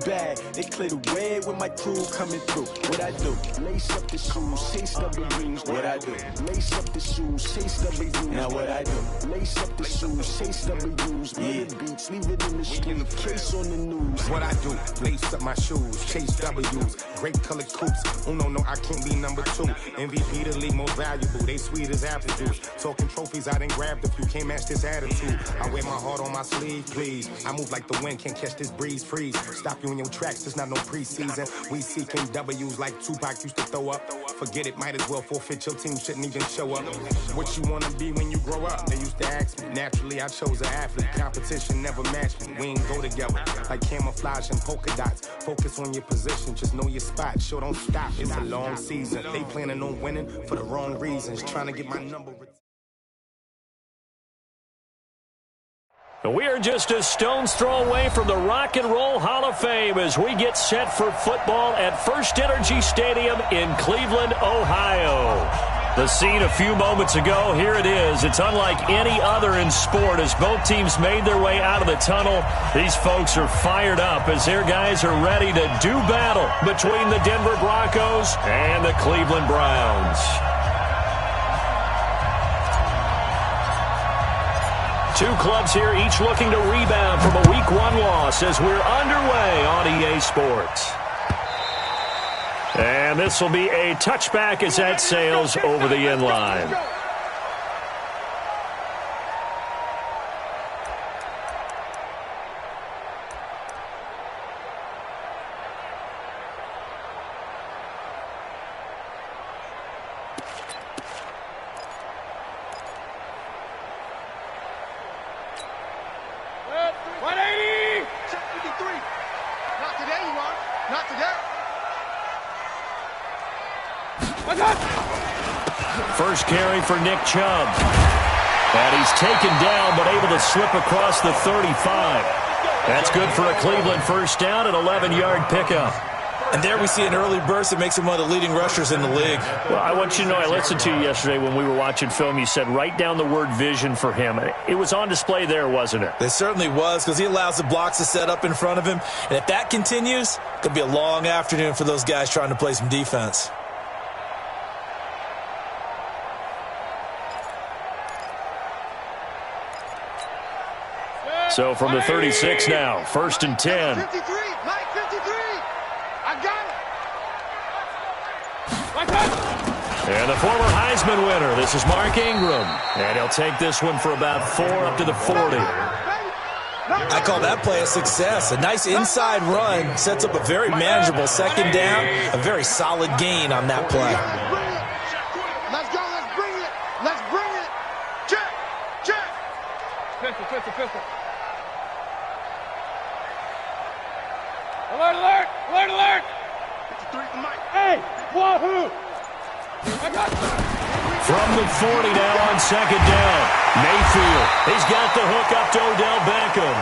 bag. They clear the way with my crew coming through. What I do? Lace up the shoes, chase W's. What I do? Lace up the shoes, chase W's. Now what I do? Lace up the shoes, chase W's. Yeah. Beats, leave it in the street, case on the news. What I do? Lace up my shoes, chase W's. Great colored coops. Oh no, I can't be number 2. MVP the league most valuable. They sweet as apple juice. Talking trophies, I didn't grab the few. Can't match this attitude. I wear my heart on my sleeve, please. I move like the wind, can't catch this breeze, freeze. Stop you in your tracks, there's not no preseason. We seeking W's like Tupac used to throw up. Forget it, might as well forfeit. Your team shouldn't even show up. What you wanna be when you grow up? They used to ask me. Naturally, I chose an athlete. Competition never matched me. We ain't go together like camouflage and polka dots. Focus on your position, just know your spot. Sure, don't stop. It's a long season. They planning on winning for the wrong reasons. Trying to get my number. We are just a stone's throw away from the Rock and Roll Hall of Fame as we get set for football at First Energy Stadium in Cleveland, Ohio. The scene a few moments ago, here it is. It's unlike any other in sport as both teams made their way out of the tunnel. These folks are fired up as their guys are ready to do battle between the Denver Broncos and the Cleveland Browns. Two clubs here, each looking to rebound from a Week 1 loss as we're underway on EA Sports. And this will be a touchback as that sails over the end line. First carry for Nick Chubb. And he's taken down but able to slip across the 35. That's good for a Cleveland first down, an 11-yard pickup. And there we see an early burst that makes him one of the leading rushers in the league. Well, I want you to know, I listened to you yesterday when we were watching film. You said write down the word vision for him. It was on display there, wasn't it? It certainly was, because he allows the blocks to set up in front of him. And if that continues, it could be a long afternoon for those guys trying to play some defense. So from the 36 now, 1st and 10. 53, Mike 53. I got it. And the former Heisman winner, this is Mark Ingram. And he'll take this one for about 4 up to the 40. I call that play a success. A nice inside run sets up a very manageable second down. A very solid gain on that play. Let's go. Let's bring it. Let's bring it. Check. Pistol. Alert! 53 for Mike. Hey, wahoo! I got it. From the 40 now on second down. Mayfield, he's got the hook up to Odell Beckham.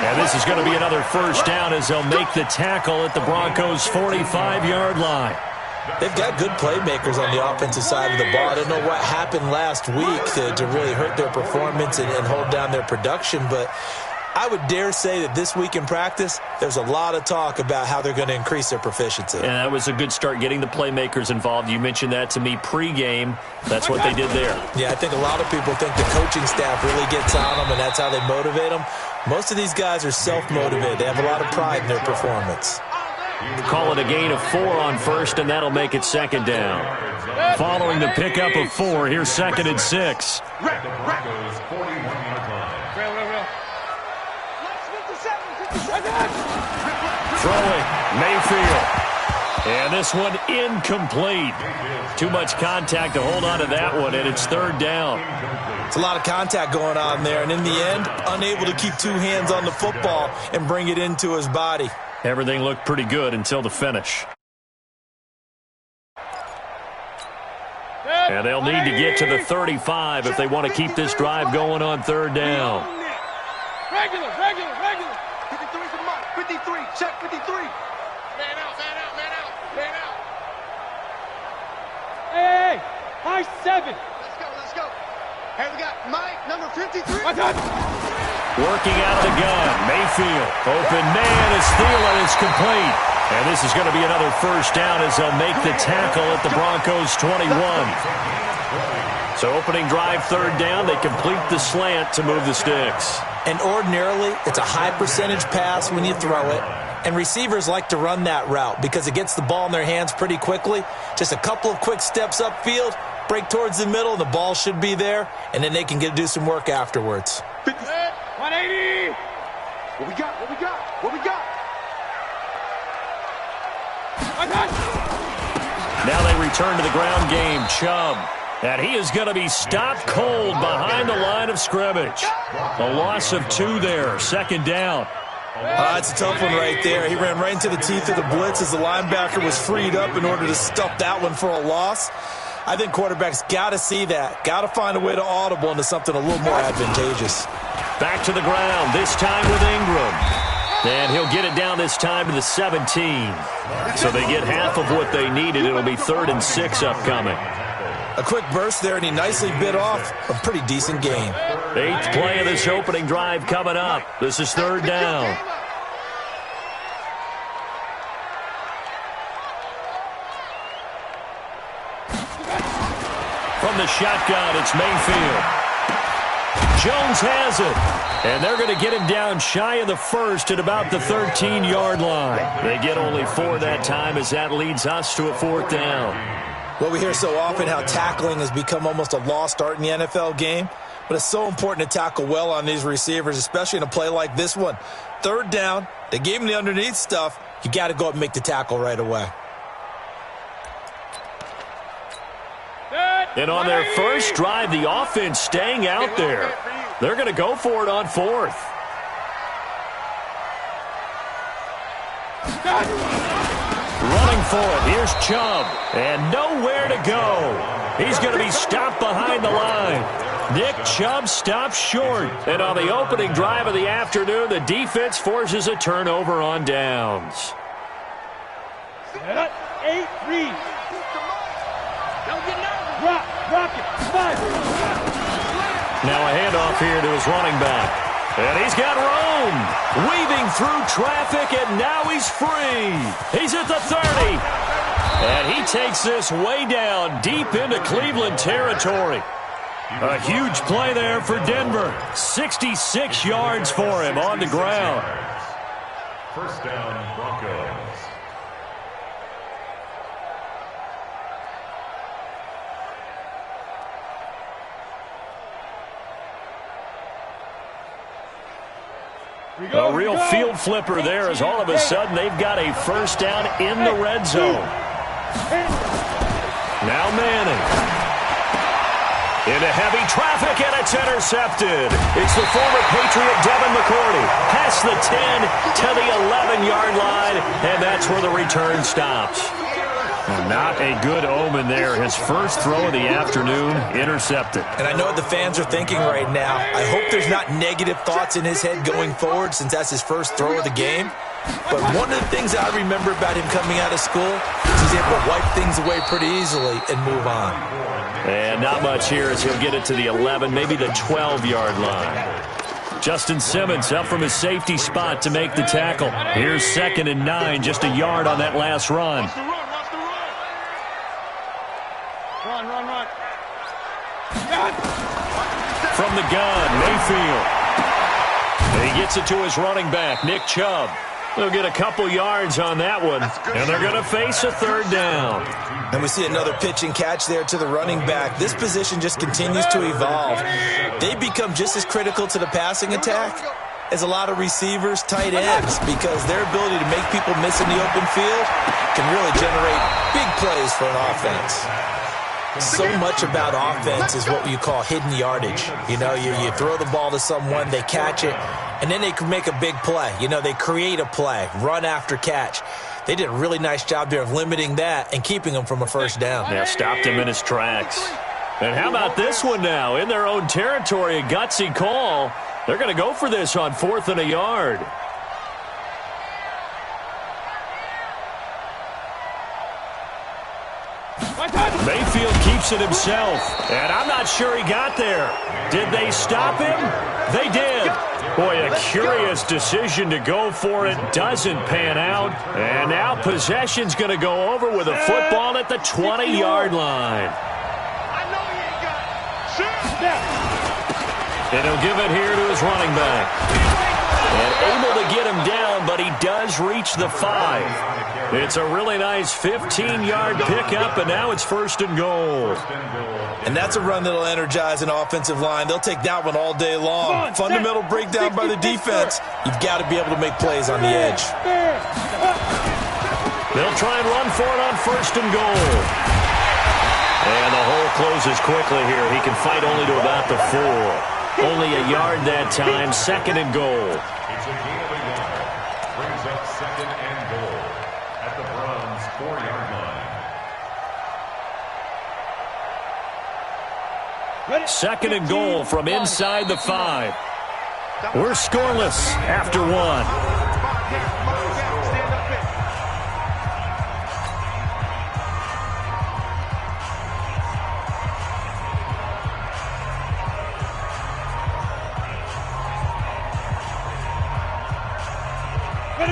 And this is going to be another first down as they'll make the tackle at the Broncos' 45-yard line. They've got good playmakers on the offensive side of the ball. I don't know what happened last week to really hurt their performance and hold down their production, but I would dare say that this week in practice, there's a lot of talk about how they're going to increase their proficiency. And that was a good start, getting the playmakers involved. You mentioned that to me pregame. That's what they did there. Yeah, I think a lot of people think the coaching staff really gets on them, and that's how they motivate them. Most of these guys are self-motivated. They have a lot of pride in their performance. Call it a gain of 4 on first, and that'll make it second down. Following the pickup of 4, here's 2nd and 6. Throwing, Mayfield. And this one incomplete. Too much contact to hold on to that one, and it's 3rd down. It's a lot of contact going on there, and in the end, unable to keep 2 hands on the football and bring it into his body. Everything looked pretty good until the finish. And they'll need to get to the 35 if they want to keep this drive going on 3rd down. Regular. 53 for Mike. 53. Check 53. Man out. Hey, high 7. Let's go. Hey, we got Mike, number 53. Working out of the gun. Mayfield. Open man is Thielen. It's complete. And this is going to be another first down as they'll make the tackle at the Broncos' 21. So opening drive, third down. They complete the slant to move the sticks. And ordinarily, it's a high percentage pass when you throw it. And receivers like to run that route because it gets the ball in their hands pretty quickly. Just a couple of quick steps upfield, break towards the middle, and the ball should be there. And then they can do some work afterwards. 180. What we got? What we got? What we got? Now they return to the ground game. Chubb. And he is going to be stopped cold behind the line of scrimmage. A loss of 2 there. Second down. It's a tough one right there. He ran right into the teeth of the blitz as the linebacker was freed up in order to stuff that one for a loss. I think quarterbacks got to see that. Got to find a way to audible into something a little more advantageous. Back to the ground, this time with Ingram. And he'll get it down this time to the 17. So they get half of what they needed. It'll be 3rd and 6 upcoming. A quick burst there, and he nicely bit off a pretty decent gain. 8th play of this opening drive coming up. This is third down. From the shotgun, it's Mayfield. Jones has it. And they're going to get him down shy of the first at about the 13-yard line. They get only 4 that time as that leads us to a 4th down. Well, we hear so often how tackling has become almost a lost art in the NFL game. But it's so important to tackle well on these receivers, especially in a play like this one. Third down, they gave him the underneath stuff. You got to go up and make the tackle right away. And on their first drive, the offense staying out there. They're going to go for it on 4th. Running for it. Here's Chubb. And nowhere to go. He's going to be stopped behind the line. Nick Chubb stops short. And on the opening drive of the afternoon, the defense forces a turnover on downs. 8-3. Rock it. Now a handoff here to his running back. And he's got room. Weaving through traffic, and now he's free. He's at the 30. And he takes this way down, deep into Cleveland territory. A huge play there for Denver. 66 yards for him on the ground. First down, Broncos. A real field flipper there as all of a sudden they've got a first down in the red zone. Now Manning. Into heavy traffic, and it's intercepted. It's the former Patriot Devin McCourty. Past the 10 to the 11-yard line, and that's where the return stops. Not a good omen there. His first throw of the afternoon, intercepted. And I know what the fans are thinking right now. I hope there's not negative thoughts in his head going forward since that's his first throw of the game. But one of the things I remember about him coming out of school is he's able to wipe things away pretty easily and move on. And not much here as he'll get it to the 11, maybe the 12-yard line. Justin Simmons up from his safety spot to make the tackle. Here's 2nd and 9, just a yard on that last run. Run. From the gun, Mayfield. And he gets it to his running back, Nick Chubb. They'll get a couple yards on that one, and they're going to face a third down. And we see another pitch and catch there to the running back. This position just continues to evolve. They become just as critical to the passing attack as a lot of receivers, tight ends, because their ability to make people miss in the open field can really generate big plays for an offense. So much about offense is what you call hidden yardage. You know, you throw the ball to someone, they catch it, and then they can make a big play. You know, they create a play, run after catch. They did a really nice job there of limiting that and keeping him from a first down. Yeah, stopped him in his tracks. And how about this one now? In their own territory, a gutsy call. They're going to go for this on 4th and a yard. Mayfield keeps it himself. And I'm not sure he got there. Did they stop him? They did. Boy, a curious decision to go for it. Doesn't pan out. And now possession's going to go over with a football at the 20-yard line. I know he ain't got it. Shoot. And he'll give it here to his running back. And able to get him down, but he does reach the 5. It's a really nice 15-yard pickup, and now it's 1st and goal. And that's a run that'll energize an offensive line. They'll take that one all day long. Fundamental breakdown by the defense. You've got to be able to make plays on the edge. They'll try and run for it on 1st and goal. And the hole closes quickly here. He can fight only to about the 4. Only a yard that time, 2nd and goal. It's a gain of a yard. Brings up 2nd and goal at the Browns' 4-yard line. 2nd and goal from inside the 5. We're scoreless after 1.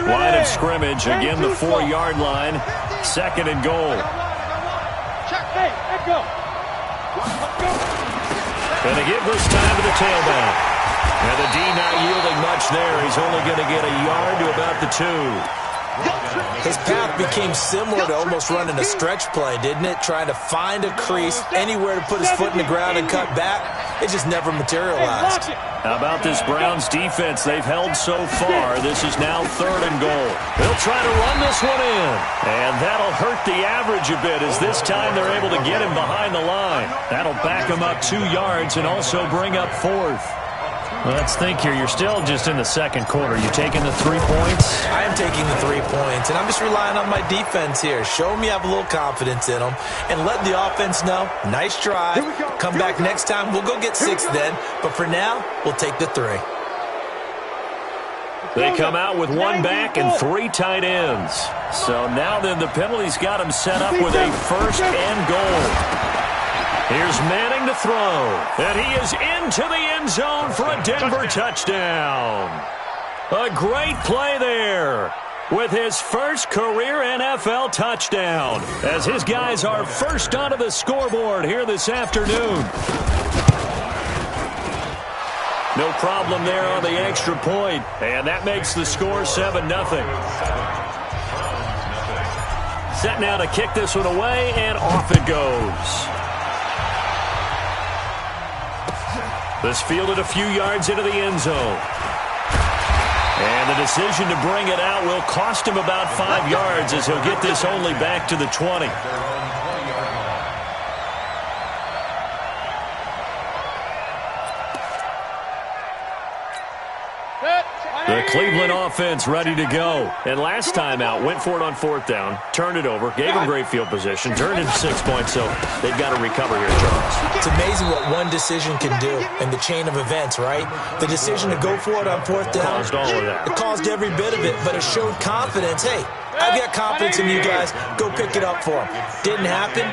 Line of scrimmage, again the 4-yard line, 2nd and goal. And they give this time to the tailback. And the D not yielding much there. He's only going to get a yard to about the 2. His path became similar to almost running a stretch play, didn't it? Trying to find a crease, anywhere to put his foot in the ground and cut back. It just never materialized. How about this Browns defense? They've held so far. This is now 3rd and goal. They'll try to run this one in. And that'll hurt the average a bit as this time they're able to get him behind the line. That'll back him up 2 yards and also bring up 4th. Let's think here. You're still just in the 2nd quarter. You taking the 3 points? I am taking the 3 points, and I'm just relying on my defense here. Show me I have a little confidence in them, and let the offense know, nice drive. Come back next time. We'll go get 6 then, but for now, we'll take the 3. They come out with 1 back and 3 tight ends. So now then the penalty's got him set up with a 1st and goal. Here's Manning to throw, and he is into the end zone for a Denver touchdown. A great play there with his first career NFL touchdown as his guys are first onto the scoreboard here this afternoon. No problem there on the extra point, and that makes the score 7-0. Set now to kick this one away, and off it goes. This fielded a few yards into the end zone. And the decision to bring it out will cost him about 5 yards as he'll get this only back to the 20. The Cleveland offense ready to go. And last time out, went for it on 4th down, turned it over, gave him great field position, turned into 6 points, so they've got to recover here, Charles. It's amazing what one decision can do in the chain of events, right? The decision to go for it on 4th down. Caused all of that. It caused every bit of it, but it showed confidence. Hey, I've got confidence in you guys. Go pick it up for them. Didn't happen.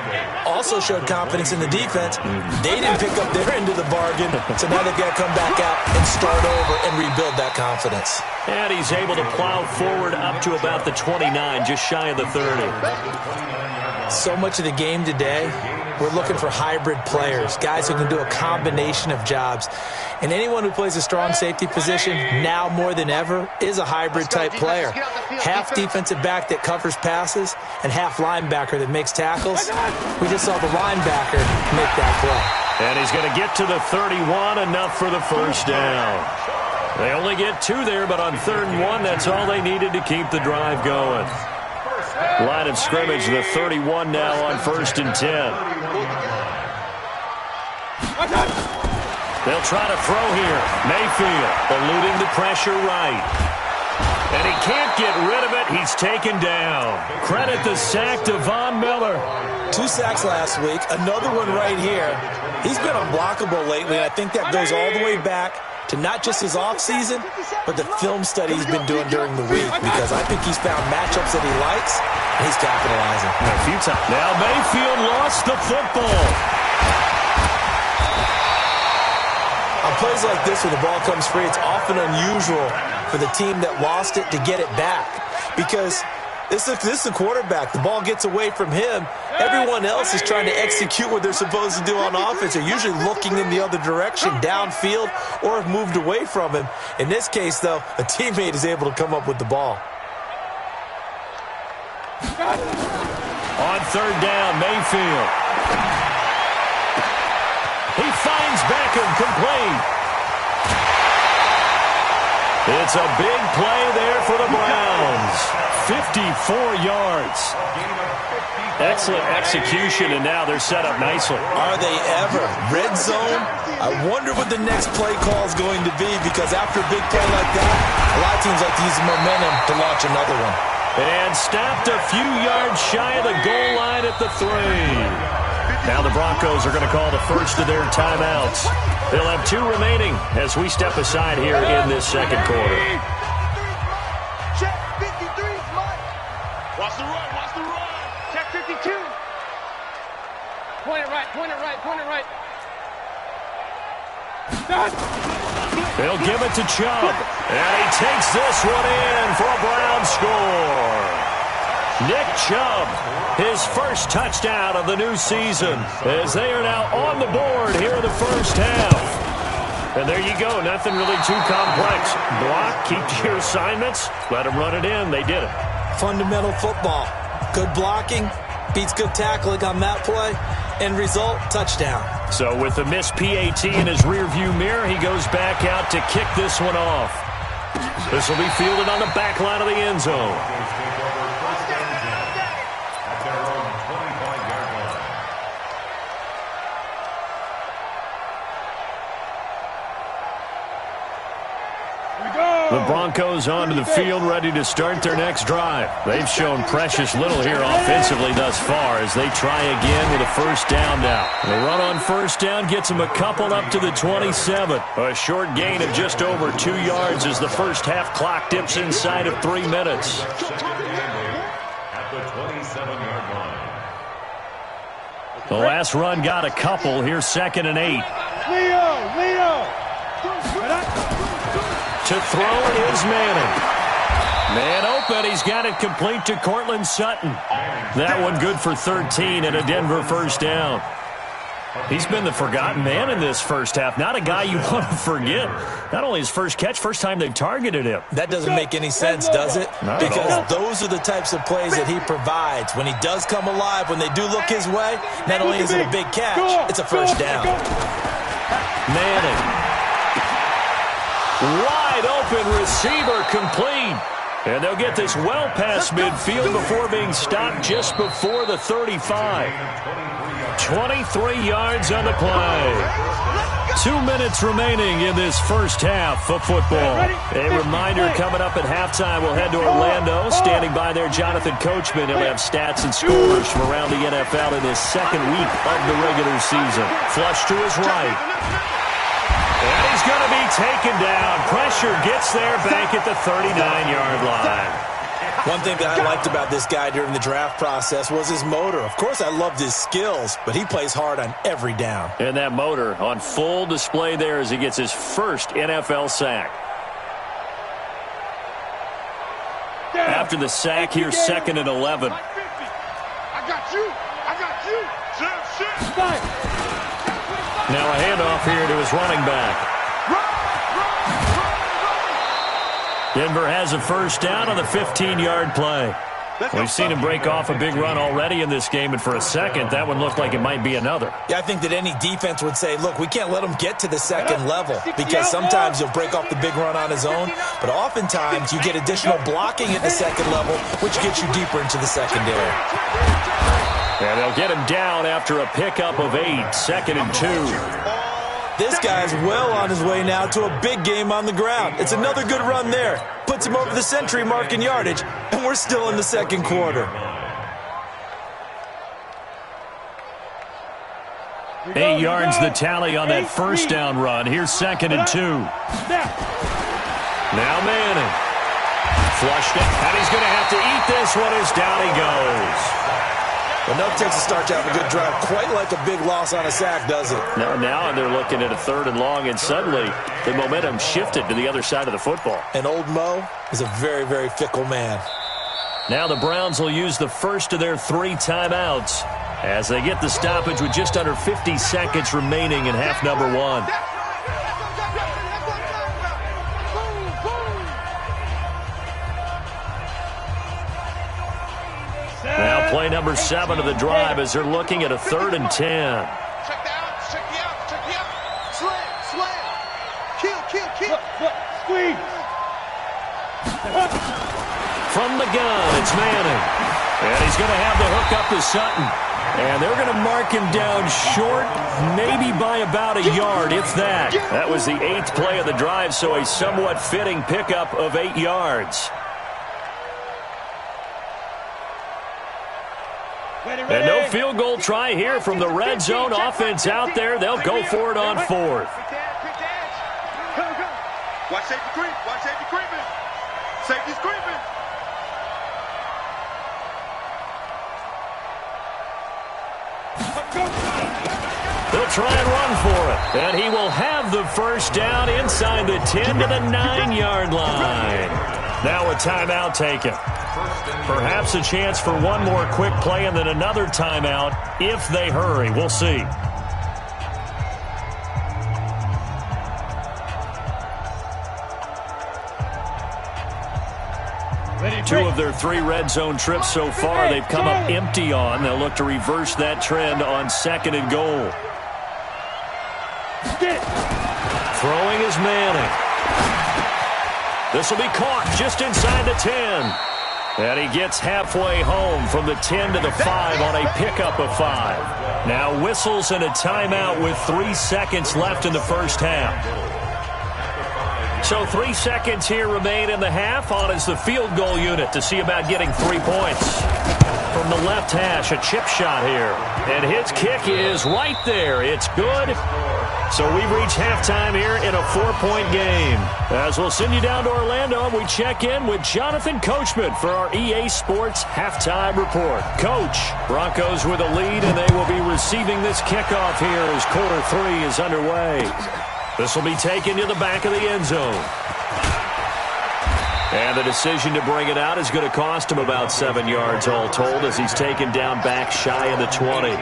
Also showed confidence in the defense. They didn't pick up their end of the bargain, so now they've got to come back out and start over and rebuild that confidence. And he's able to plow forward up to about the 29, just shy of the 30. So much of the game today, we're looking for hybrid players, guys who can do a combination of jobs. And anyone who plays a strong safety position, now more than ever, is a hybrid-type player. Half defensive back that covers passes and half linebacker that makes tackles. We just saw the linebacker make that play. And he's going to get to the 31, enough for the 1st down. They only get 2 there, but on 3rd and 1, that's all they needed to keep the drive going. Line of scrimmage, the 31 now on 1st and 10. They'll try to throw here. Mayfield eluding the pressure right. And he can't get rid of it. He's taken down. Credit the sack to Von Miller. 2 sacks last week, another one right here. He's been unblockable lately, and I think that goes all the way back to not just his offseason, but the film study he's been doing during the week, because I think he's found matchups that he likes, and he's capitalizing. A few times. Now Mayfield lost the football. On plays like this, when the ball comes free, it's often unusual for the team that lost it to get it back, because this is the quarterback. The ball gets away from him. Everyone else is trying to execute what they're supposed to do on offense. They're usually looking in the other direction, downfield, or have moved away from him. In this case, though, a teammate is able to come up with the ball. On third down, Mayfield. He finds Beckham, complete. It's a big play there for the Browns. 54 yards. Excellent execution, and now they're set up nicely. Are they ever? Red zone? I wonder what the next play call is going to be, because after a big play like that, a lot of teams like to use the momentum to launch another one. And stopped a few yards shy of the goal line at the 3. Now the Broncos are going to call the first of their timeouts. They'll have 2 remaining as we step aside here in this second quarter. Check 53, Mike. Watch the run, watch the run. Check 52. Point it right, point it right, point it right. They'll give it to Chubb. And he takes this one in for a Brown score. Nick Chubb, his first touchdown of the new season, as they are now on the board here in the first half. And there you go, nothing really too complex. Block, keep to your assignments, let them run it in. They did it. Fundamental football. Good blocking, beats good tackling on that play, end result, touchdown. So with the missed PAT in his rearview mirror, he goes back out to kick this one off. This will be fielded on the back line of the end zone. The Broncos onto the field, ready to start their next drive. They've shown precious little here offensively thus far as they try again with a first down now. The run on first down gets them a couple up to the 27. A short gain of just over 2 yards as the first half clock dips inside of 3 minutes. At the 27-yard line. The last run got a couple. Here's 2nd and 8. Leo! To throw is Manning. Man open. He's got it complete to Cortland Sutton. That one good for 13 and a Denver first down. He's been the forgotten man in this first half. Not a guy you want to forget. Not only his first catch, first time they've targeted him. That doesn't make any sense, does it? Because those are the types of plays that he provides. When he does come alive, when they do look his way, not only is it a big catch, it's a first down. Manning. Wide open receiver, complete. And they'll get this well past midfield before being stopped just before the 35. 23 yards on the play. 2 minutes remaining in this first half of football. A reminder coming up at halftime, we'll head to Orlando. Standing by there, Jonathan Coachman. He'll have stats and scores from around the NFL in this second week of the regular season. Flush to his right. And he's going to be taken down. Pressure gets there back at the 39-yard line. One thing that I liked about this guy during the draft process was his motor. Of course, I loved his skills, but he plays hard on every down. And that motor on full display there as he gets his first NFL sack. After the sack, here's 2nd and 11. I got you. Now a handoff here to his running back. Denver has a first down on the 15-yard play. We've seen him break off a big run already in this game, and for a second, that one looked like it might be another. Yeah, I think that any defense would say, look, we can't let him get to the second level, because sometimes he'll break off the big run on his own, but oftentimes you get additional blocking at the second level, which gets you deeper into the secondary. And they'll get him down after a pickup of 8, 2nd and 2. This guy's well on his way now to a big game on the ground. It's another good run there. Puts him over the century mark in yardage, and we're still in the second quarter. 8 yards the tally on that first down run. Here's 2nd and 2. Now Manning. Flushed it, and he's going to have to eat this one as down he goes. Well, no takes to start to have a good drive. Quite like a big loss on a sack, does it? Now they're looking at a 3rd and long, and suddenly the momentum shifted to the other side of the football. And old Mo is a very, very fickle man. Now the Browns will use the first of their 3 timeouts as they get the stoppage with just under 50 seconds remaining in half number 1. Now play number 7 of the drive as they're looking at a 3rd and 10. Check the out, check the out, check the out. Slam. Kill. Squeeze. From the gun, it's Manning. And he's going to have the hook up to Sutton. And they're going to mark him down short, maybe by about a yard, if that. That was the 8th play of the drive, so a somewhat fitting pickup of 8 yards. And no field goal try here from the red zone offense out there. They'll go for it on 4th. Watch safety creep. Watch safety creeping. Safety's creeping. They'll try and run for it. And he will have the first down inside the 10 to the 9-yard line. Now a timeout taken. Perhaps a chance for one more quick play and then another timeout if they hurry. We'll see. Two of their 3 red zone trips so far they've come up empty on. They'll look to reverse that trend on 2nd and goal. Throwing is Manning. This will be caught just inside the 10. And he gets halfway home from the 10 to the 5 on a pickup of 5. Now whistles and a timeout with 3 seconds left in the first half. So 3 seconds here remain in the half. On is the field goal unit to see about getting 3 points. From the left hash, a chip shot here. And his kick is right there. It's good. So we've reached halftime here in a 4-point game. As we'll send you down to Orlando, we check in with Jonathan Coachman for our EA Sports Halftime Report. Coach, Broncos with a lead, and they will be receiving this kickoff here as quarter 3 is underway. This will be taken to the back of the end zone. And the decision to bring it out is going to cost him about 7 yards all told as he's taken down back shy of the 20.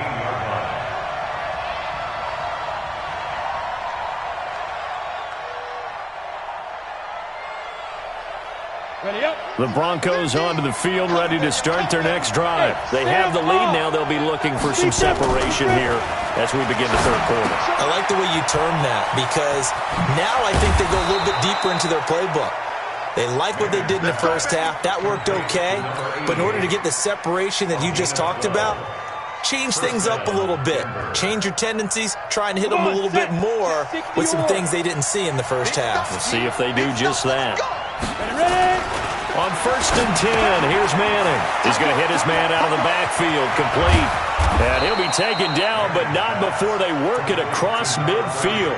The Broncos onto the field, ready to start their next drive. They have the lead now. They'll be looking for some separation here as we begin the 3rd quarter. I like the way you term that because now I think they go a little bit deeper into their playbook. They like what they did in the first half. That worked okay. But in order to get the separation that you just talked about, change things up a little bit. Change your tendencies. Try and hit them a little bit more with some things they didn't see in the first half. We'll see if they do just that. On 1st and 10, here's Manning. He's going to hit his man out of the backfield, complete. And he'll be taken down, but not before they work it across midfield.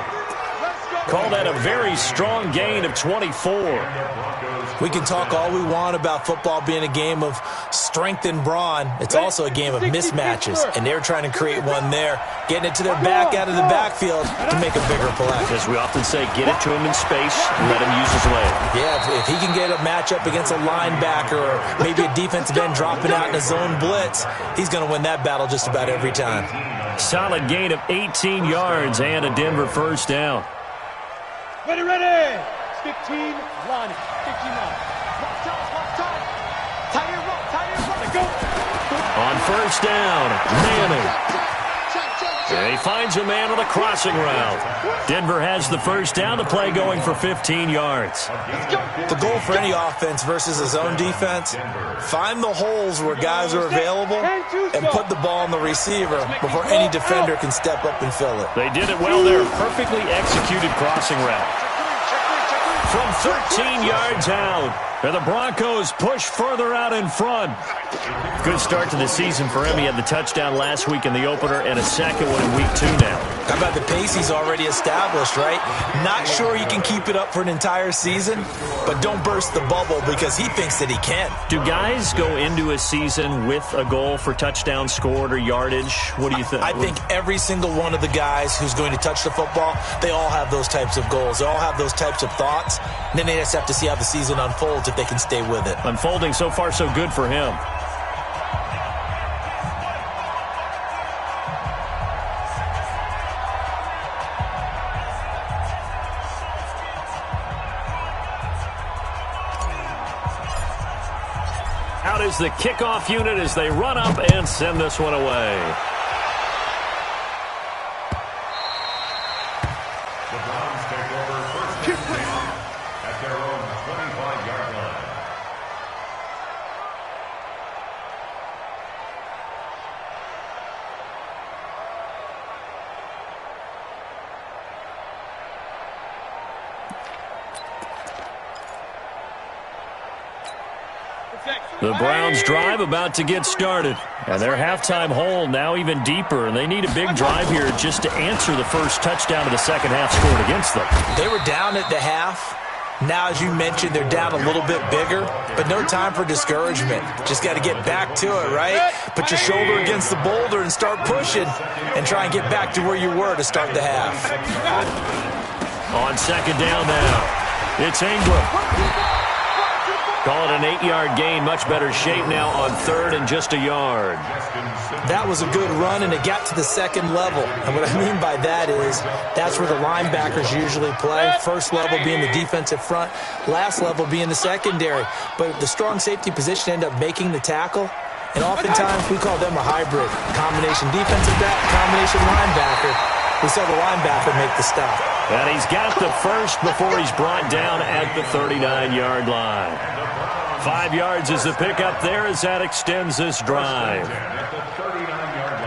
Call that a very strong gain of 24. We can talk all we want about football being a game of strength and brawn. It's also a game of mismatches, and they're trying to create one there, getting it to their back out of the backfield to make a bigger play. As we often say, get it to him in space and let him use his leg. Yeah, if he can get a matchup against a linebacker or maybe a defensive end dropping out in a zone blitz, he's going to win that battle just about every time. Solid gain of 18 yards and a Denver first down. Ready. 15, line it. 15 line. Tight end run. Go. On first down, Manning. And he finds a man on the crossing route. Denver has the first down. The play going for 15 yards. The goal for any offense versus a zone defense, find the holes where guys are available and put the ball on the receiver before any defender can step up and fill it. They did it well there. Perfectly executed crossing route. From 13 yards out. And the Broncos push further out in front. Good start to the season for him. He had the touchdown last week in the opener and a second one in week 2 now. How about the pace he's already established, right? Not sure he can keep it up for an entire season, but don't burst the bubble because he thinks that he can. Do guys go into a season with a goal for touchdown scored or yardage? What do you think? I think every single one of the guys who's going to touch the football, they all have those types of goals. They all have those types of thoughts. And then they just have to see how the season unfolds if they can stay with it. Unfolding so far so good for him. Out is the kickoff unit as they run up and send this one away. The Browns take over first and 10 at their own 25-yard line. The Browns drive about to get started. And their halftime hole now even deeper. And they need a big drive here just to answer the first touchdown of the second half scored against them. They were down at the half. Now, as you mentioned, they're down a little bit bigger, but no time for discouragement. Just got to get back to it, right? Put your shoulder against the boulder and start pushing and try and get back to where you were to start the half. On second down now, it's Ingram. Call it an 8-yard gain. Much better shape now on third and just a yard. That was a good run, and it got to the second level. And what I mean by that is that's where the linebackers usually play. First level being the defensive front, last level being the secondary. But the strong safety position ended up making the tackle. And oftentimes we call them a hybrid. Combination defensive back, combination linebacker. We saw the linebacker make the stop. And he's got the first before he's brought down at the 39-yard line. 5 yards is the pickup there as that extends this drive. At the 39-yard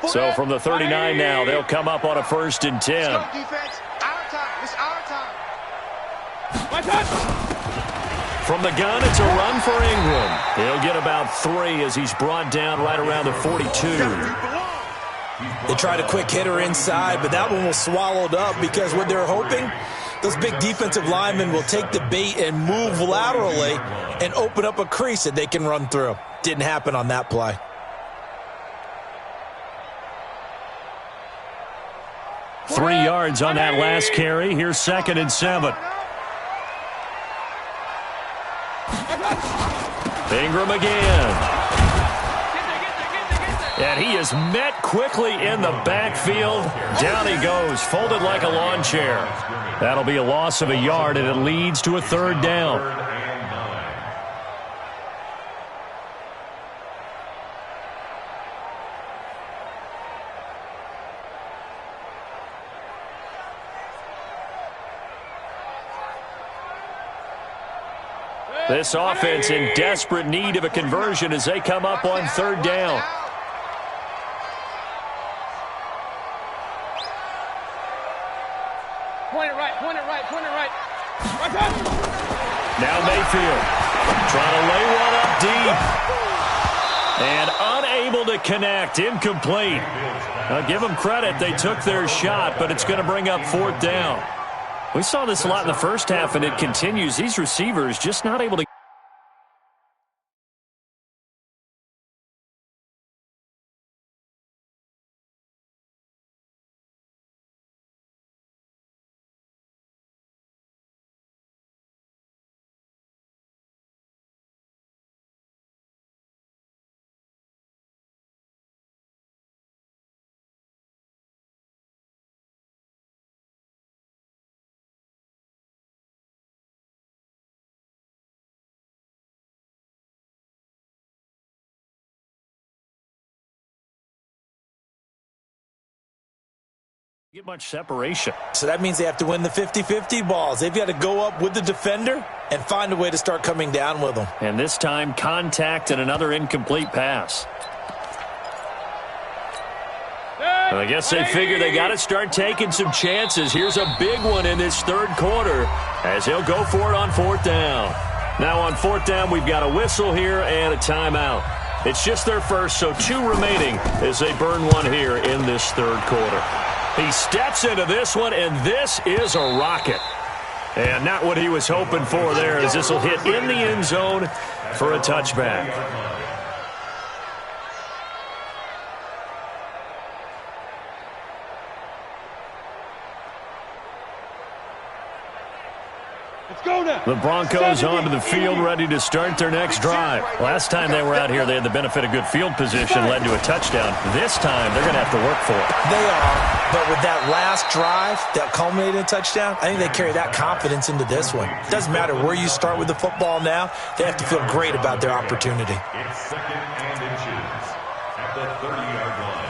line. So from the 39 now, they'll come up on a 1st and 10. Let's go, defense. Our time. It's our time. My touch. From the gun, it's a run for Ingram. He'll get about 3 as he's brought down right around the 42. They tried a quick hitter inside, but that one was swallowed up because what they're hoping, those big defensive linemen will take the bait and move laterally and open up a crease that they can run through. Didn't happen on that play. Three yards on that last carry. Here's 2nd and 7. Ingram again. And he is met quickly in the backfield. Down he goes, folded like a lawn chair. That'll be a loss of a yard, and it leads to a 3rd down. This offense in desperate need of a conversion as they come up on 3rd down. Point it right, point it right, point it right. Now Mayfield trying to lay one up deep. And unable to connect, incomplete. Now give them credit, they took their shot, but it's going to bring up 4th down. We saw this a lot in the first half, and it continues. These receivers just not able to. Get much separation. So that means they have to win the 50-50 balls. They've got to go up with the defender and find a way to start coming down with them. And this time, contact and another incomplete pass. Hey! I guess they figure they got to start taking some chances. Here's a big one in this third quarter as he'll go for it on 4th down. Now on 4th down, we've got a whistle here and a timeout. It's just their first, so 2 remaining as they burn one here in this third quarter. He steps into this one, and this is a rocket. And not what he was hoping for there, as this will hit in the end zone for a touchback. The Broncos onto the field, ready to start their next drive. Last time they were out here, they had the benefit of good field position, led to a touchdown. This time, they're going to have to work for it. They are, but with that last drive that culminated in a touchdown, I think they carry that confidence into this one. Doesn't matter where you start with the football now, they have to feel great about their opportunity. It's 2nd and inches at the 30-yard line.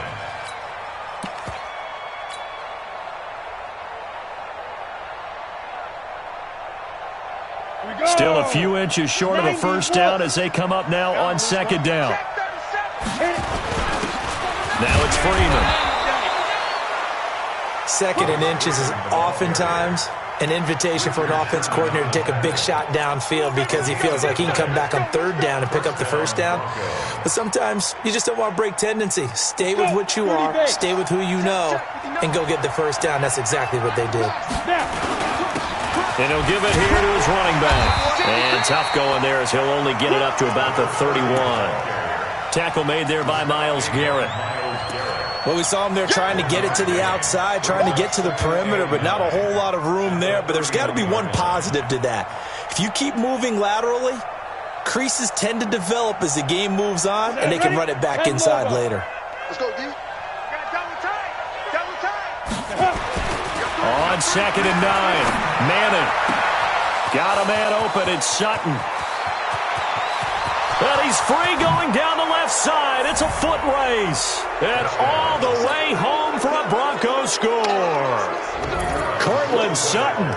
Still a few inches short of a first down as they come up now on 2nd down. Now it's Freeman. 2nd and inches is oftentimes an invitation for an offense coordinator to take a big shot downfield because he feels like he can come back on 3rd down and pick up the first down. But sometimes you just don't want to break tendency. Stay with what you are, stay with who you know, and go get the first down. That's exactly what they did. And he'll give it here to his running back. And tough going there as he'll only get it up to about the 31. Tackle made there by Myles Garrett. Well, we saw him there trying to get it to the outside, trying to get to the perimeter, but not a whole lot of room there. But there's got to be one positive to that. If you keep moving laterally, creases tend to develop as the game moves on, and they can run it back inside later. Let's go, D. Double tight. On 2nd and 9, Manning got a man open. It's Sutton. But he's free going down the left side. It's a foot race. And all the way home for a Broncos score. Cortland Sutton,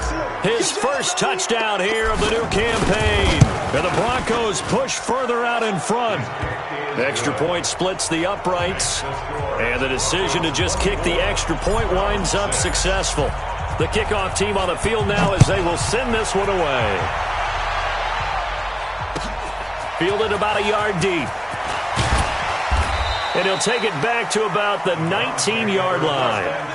his first touchdown here of the new campaign. And the Broncos push further out in front. The extra point splits the uprights. And the decision to just kick the extra point winds up successful. The kickoff team on the field now as they will send this one away. Fielded about a yard deep. And he'll take it back to about the 19-yard line.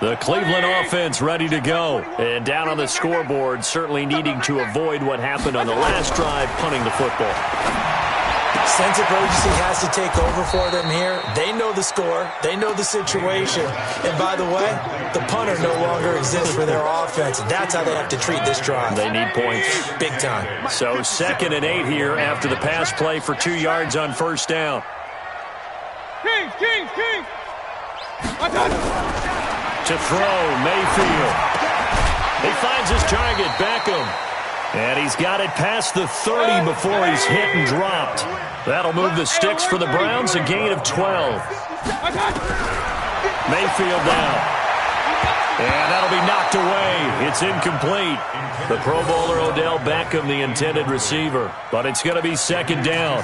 The Cleveland offense ready to go. And down on the scoreboard, certainly needing to avoid what happened on the last drive, punting the football. Sense of urgency has to take over for them here. They know the score. They know the situation. And by the way, the punter no longer exists for their offense. That's how they have to treat this drive. They need points. Big time. So 2nd and 8 here after the pass play for 2 yards on first down. King. To throw, Mayfield. He finds his target, Beckham. And he's got it past the 30 before he's hit and dropped. That'll move the sticks for the Browns, a gain of 12. Mayfield now. And that'll be knocked away. It's incomplete. The Pro Bowler Odell Beckham, the intended receiver. But it's going to be 2nd down.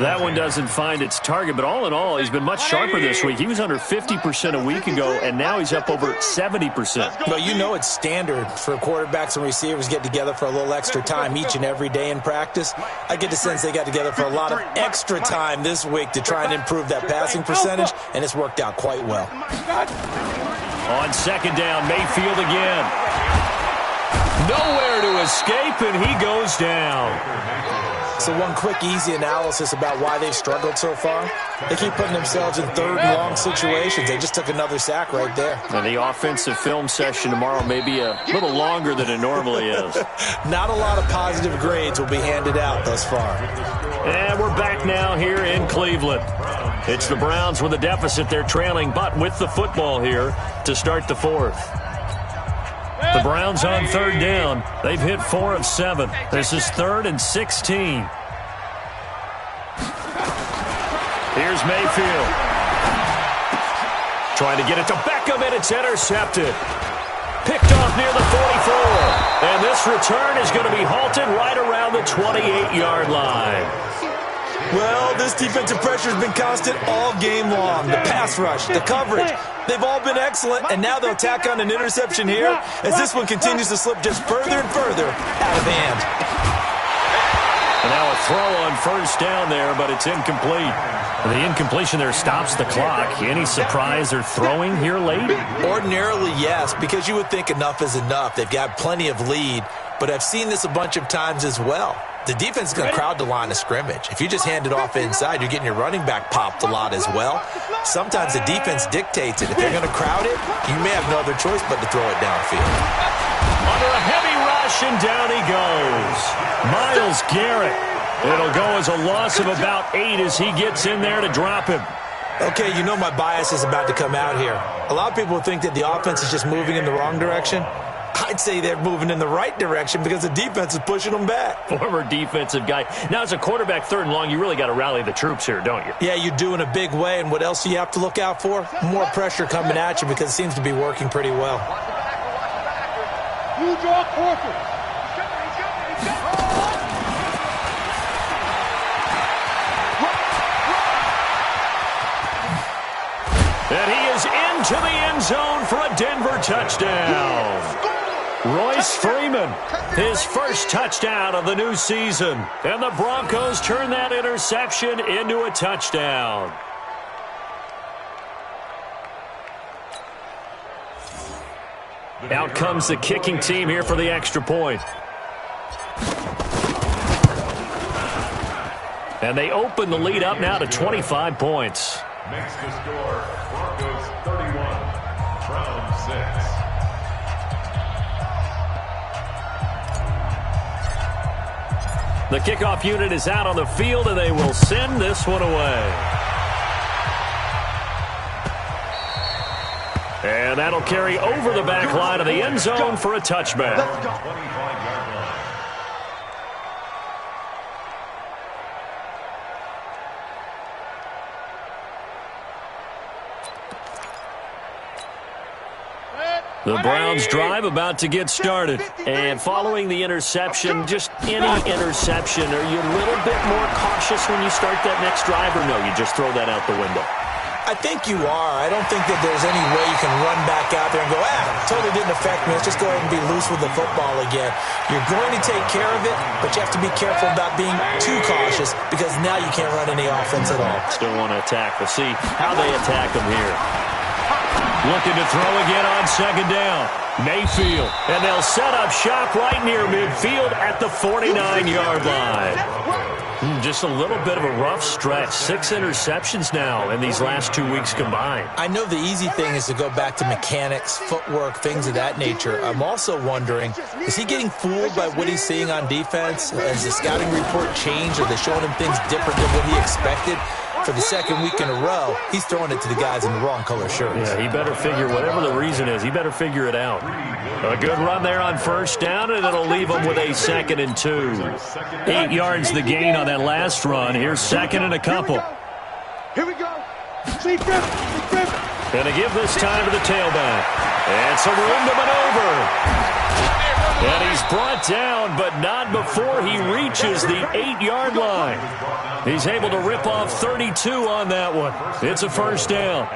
That one doesn't find its target. But all in all, he's been much sharper this week. He was under 50% a week ago, and now he's up over 70%. Well, you know it's standard for quarterbacks and receivers get together for a little extra time each and every day in practice. I get the sense they got together for a lot of extra time this week to try and improve that passing percentage, and it's worked out quite well. On 2nd down, Mayfield again. Nowhere to escape, and he goes down. So one quick, easy analysis about why they've struggled so far. They keep putting themselves in 3rd and long situations. They just took another sack right there. And the offensive film session tomorrow may be a little longer than it normally is. Not a lot of positive grades will be handed out thus far. And we're back now here in Cleveland. It's the Browns with a deficit. They're trailing, but with the football here to start the 4th. The Browns on 3rd down. They've hit 4 of 7. This is 3rd and 16. Here's Mayfield. trying to get it to Beckham, and it's intercepted. Picked off near the 44. And this return is going to be halted right around the 28-yard line. Well, this defensive pressure has been constant all game long. The pass rush, the coverage, they've all been excellent, and now they'll tack on an interception here as this one continues to slip just further and further out of hand. And now a throw on first down there, but it's incomplete. The incompletion there stops the clock. Any surprise they're throwing here late? Ordinarily, yes, because you would think enough is enough. They've got plenty of lead, but I've seen this a bunch of times as well. The defense is going to crowd the line of scrimmage. If you just hand it off inside, you're getting your running back popped a lot as well. Sometimes the defense dictates it. If they're going to crowd it, you may have no other choice but to throw it downfield. Under a heavy rush, and down he goes. Myles Garrett. It'll go as a loss of about 8 as he gets in there to drop him. Okay, you know my bias is about to come out here. A lot of people think that the offense is just moving in the wrong direction. I'd say they're moving in the right direction because the defense is pushing them back. Former defensive guy. Now, as a quarterback, 3rd and long, you really got to rally the troops here, don't you? Yeah, you do in a big way, and what else do you have to look out for? More pressure coming at you because it seems to be working pretty well. You draw quarter. And he is into the end zone for a Denver touchdown. Royce Freeman, his first touchdown of the new season. And the Broncos turn that interception into a touchdown. Out comes the kicking team here for the extra point. And they open the lead up now to 25 points. Makes the score Broncos 31, Browns 6. The kickoff unit is out on the field, and they will send this one away. And that'll carry over the back line of the end zone for a touchback. 25-yard line. The Browns drive about to get started. And following the interception, just any interception, are you a little bit more cautious when you start that next drive, or no, you just throw that out the window? I think you are. I don't think that there's any way you can run back out there and go, totally didn't affect me. Let's just go ahead and be loose with the football again. You're going to take care of it, but you have to be careful about being too cautious because now you can't run any offense at all. Still want to attack. We'll see how they attack them here. Looking to throw again on second down. Mayfield. And they'll set up shop right near midfield at the 49-yard line. Just a little bit of a rough stretch. 6 interceptions now in these last 2 weeks combined. I know the easy thing is to go back to mechanics, footwork, things of that nature. I'm also wondering, is he getting fooled by what he's seeing on defense? Has the scouting report changed? Are they showing him things different than what he expected? For the second week in a row, he's throwing it to the guys in the wrong color shirts. Yeah, he better figure, whatever the reason is, he better figure it out. A good run there on first down, and it'll leave him with a 2nd and 2. 8 yards the gain on that last run. Here's 2nd and a couple. Here we go. See Griffin. Going to give this time to the tailback. And some room to maneuver. And he's brought down, but not before he reaches the 8-yard line. He's able to rip off 32 on that one. It's a first down.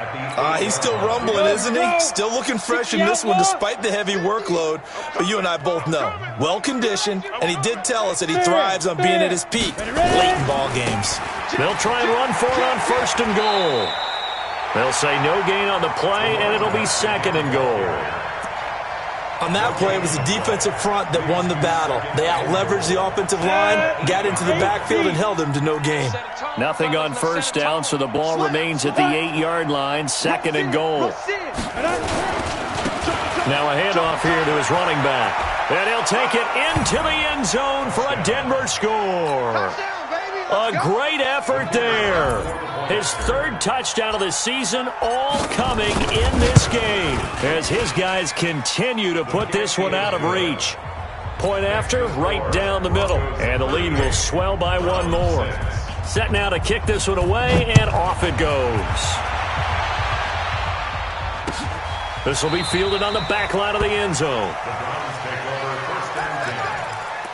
He's still rumbling, isn't he? Still looking fresh in this one despite the heavy workload. But you and I both know, well-conditioned, and he did tell us that he thrives on being at his peak late in ball games. They'll try and run for it on 1st and goal. They'll say no gain on the play, and it'll be 2nd and goal. On that play, it was the defensive front that won the battle. They out-leveraged the offensive line, got into the backfield, and held him to no gain. Nothing on first down, so the ball remains at the 8-yard line, 2nd and goal. Now a handoff here to his running back. And he'll take it into the end zone for a Denver score. A great effort there. His 3rd touchdown of the season, all coming in this game as his guys continue to put this one out of reach. Point after, right down the middle, and the lead will swell by 1 more. Set now to kick this one away, and off it goes. This will be fielded on the back line of the end zone. The Browns take over first and 10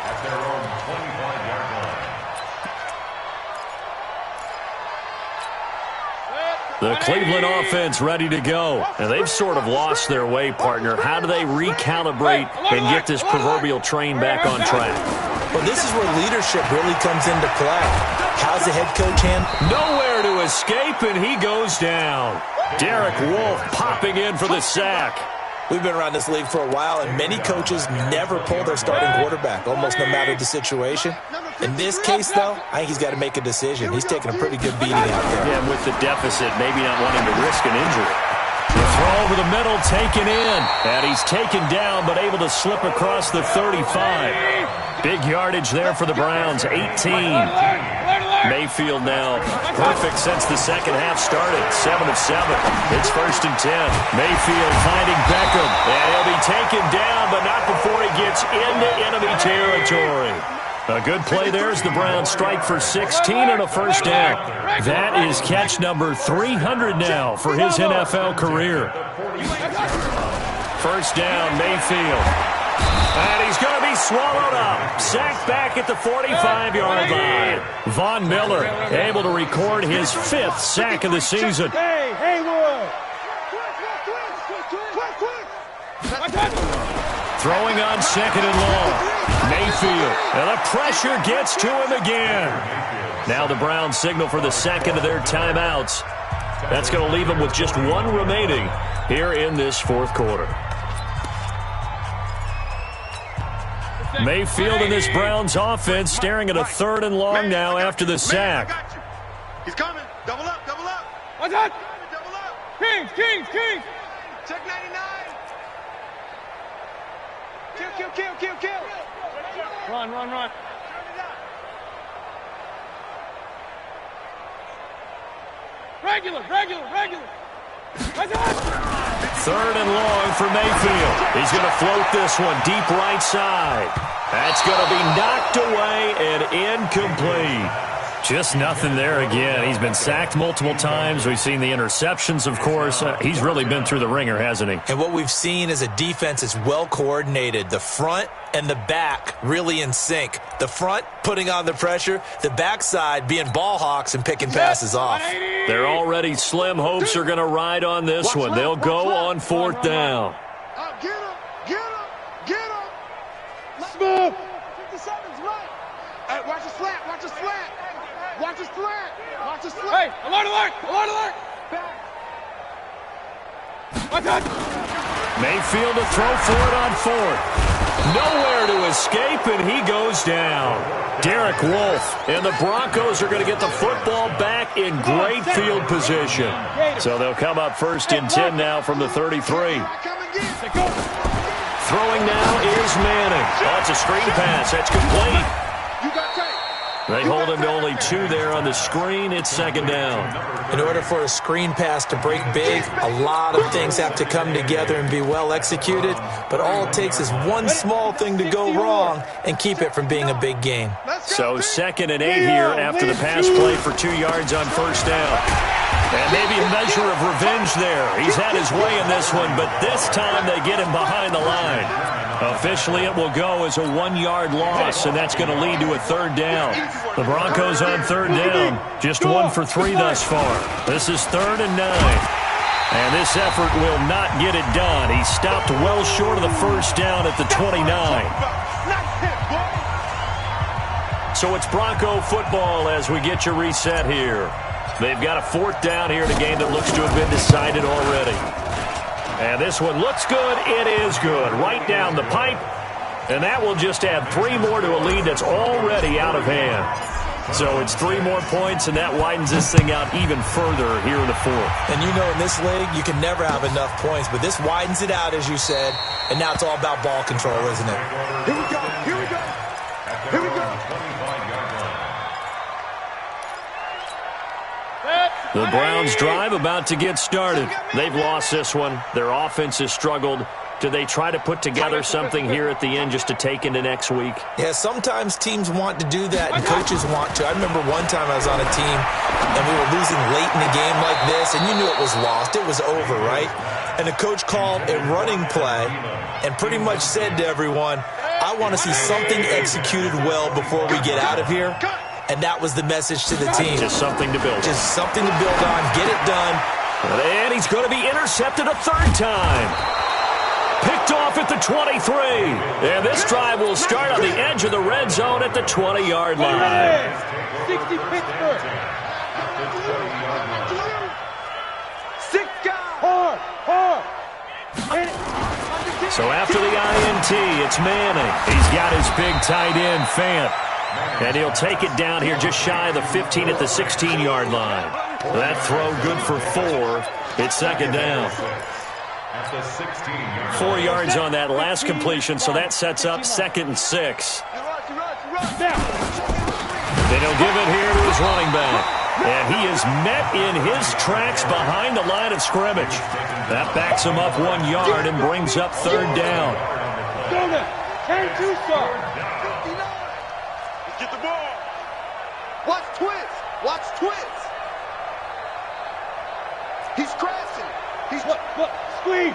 at their own 25-yard line. The Cleveland offense ready to go. And they've sort of lost their way, partner. How do they recalibrate and get this proverbial train back on track? Well, this is where leadership really comes into play. How's the head coach handle? Nowhere to escape, and he goes down. Derek Wolfe popping in for the sack. We've been around this league for a while, and many coaches never pull their starting quarterback, almost no matter the situation. In this case, though, I think he's got to make a decision. He's taking a pretty good beating out there. Yeah, with the deficit, maybe not wanting to risk an injury. The throw over the middle, taken in. And he's taken down, but able to slip across the 35. Big yardage there for the Browns, 18. Mayfield now perfect since the second half started, 7 of 7. It's first and 10. Mayfield finding Beckham, and he'll be taken down, but not before he gets into enemy territory. A good play there as the Browns strike for 16 and a first down. That is catch number 300 now for his NFL career. First down, Mayfield. And he's going to be swallowed up. Sacked back at the 45-yard line. Von Miller able to record his 5th sack of the season. Throwing on second and long. Mayfield. And the pressure gets to him again. Now the Browns signal for the second of their timeouts. That's going to leave them with just one remaining here in this fourth quarter. Mayfield and this Browns offense staring at a 3rd and long now after the sack. He's coming. Double up, double up. What's that? Double up. Kings. Check 99. Kill. Run. Regular. What's that? 3rd and long for Mayfield. He's going to float this one deep right side. That's going to be knocked away and incomplete. Just nothing there again. He's been sacked multiple times. We've seen the interceptions, of course. He's really been through the ringer, hasn't he? And what we've seen is a defense is well coordinated. The front and the back really in sync. The front putting on the pressure, the backside being ball hawks and picking passes off. They're already slim hopes are going to ride on this one. They'll go on 4th down. Get him. Smooth. 57's right. Hey, watch his flat. Hey, alert. Back. What's that? Mayfield to throw for it on 4th. Nowhere to escape, and he goes down. Derek Wolfe, and the Broncos are going to get the football back in great field position. So they'll come up first and 10 now from the 33. Throwing now is Manning. Oh, it's a screen pass. That's complete. They hold him to only 2 there on the screen. It's 2nd down. In order for a screen pass to break big, a lot of things have to come together and be well executed. But all it takes is one small thing to go wrong and keep it from being a big game. So 2nd and 8 here after the pass play for 2 yards on first down. And maybe a measure of revenge there. He's had his way in this one, but this time they get him behind the line. Officially, it will go as a 1-yard loss, and that's going to lead to a 3rd down. The Broncos on 3rd down, just 1 for 3 thus far. This is 3rd and 9. And this effort will not get it done. He stopped well short of the first down at the 29. So it's Bronco football as we get you reset here. They've got a 4th down here in a game that looks to have been decided already. And this one looks good. It is good. Right down the pipe. And that will just add 3 more to a lead that's already out of hand. So it's 3 more points, and that widens this thing out even further here in the 4th. And you know in this league, you can never have enough points. But this widens it out, as you said. And now it's all about ball control, isn't it? Here we go. The Browns drive about to get started. They've lost this one. Their offense has struggled. Do they try to put together something here at the end just to take into next week? Yeah, sometimes teams want to do that and coaches want to. I remember one time I was on a team and we were losing late in a game like this, and you knew it was lost. It was over, right? and the coach called a running play and pretty much said to everyone, I want to see something executed well before we get out of here. And that was the message to the team. Just something to build on. Just something to build on. Get it done. And he's going to be intercepted a third time. Picked off at the 23. And this drive will start on the edge of the red zone at the 20-yard line. 60 Pittsburgh. 6 guys. Hard. So after the INT, it's Manning. He's got his big tight end, Fant. And he'll take it down here just shy of the 15 at the 16-yard line. That throw good for 4. It's second down. 4 yards on that last completion, so that sets up 2nd and 6. Then he'll give it here to his running back. And he is met in his tracks behind the line of scrimmage. That backs him up 1 yard and brings up third down. Get the ball. Watch twist. He's crashing. He's squeeze.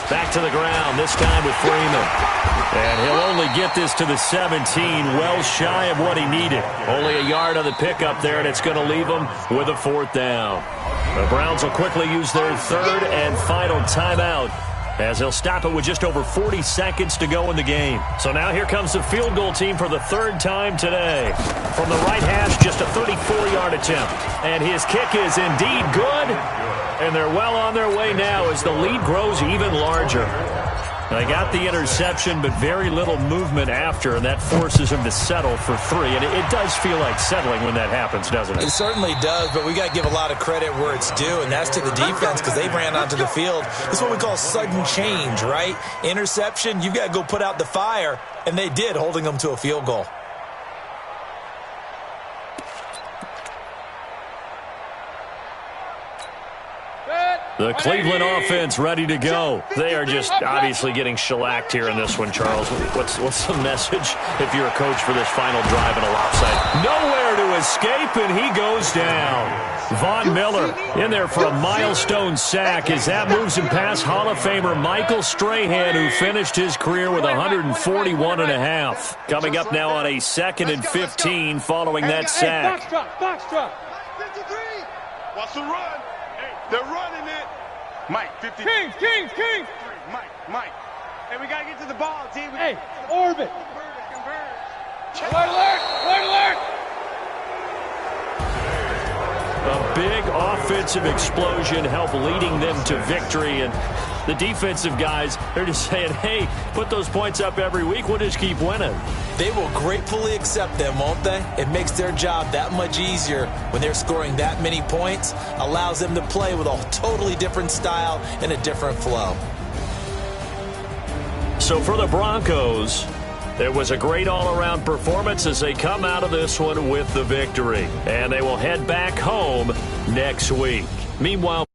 Back to the ground, this time with Freeman. And he'll only get this to the 17, well shy of what he needed. Only a yard on the pickup there, and it's going to leave him with a 4th down. The Browns will quickly use their 3rd and final timeout, as they'll stop it with just over 40 seconds to go in the game. So now here comes the field goal team for the 3rd time today. From the right hash, just a 34-yard attempt. And his kick is indeed good. And they're well on their way now as the lead grows even larger. They got the interception, but very little movement after, and that forces him to settle for 3. And it does feel like settling when that happens, doesn't it? It certainly does, but we got to give a lot of credit where it's due, and that's to the defense because they ran onto the field. This is what we call sudden change, right? Interception, you've got to go put out the fire, and they did, holding them to a field goal. The Cleveland offense ready to go. They are just obviously getting shellacked here in this one, Charles. What's the message if you're a coach for this final drive in a lopsided? Nowhere to escape, and he goes down. Von Miller in there for a milestone sack as that moves him past Hall of Famer Michael Strahan, who finished his career with 141.5. Coming up now on a 2nd and 15 following that sack. Box drop. 53. Watch the run. They're running it. Mike, 50. King. Mike. Hey, we got to get to the ball, team. Hey, orbit. Alert. A big offensive explosion helped leading them to victory. And the defensive guys, they're just saying, hey, put those points up every week. We'll just keep winning. They will gratefully accept them, won't they? It makes their job that much easier when they're scoring that many points. Allows them to play with a totally different style and a different flow. So for the Broncos, it was a great all-around performance as they come out of this one with the victory. And they will head back home next week. Meanwhile,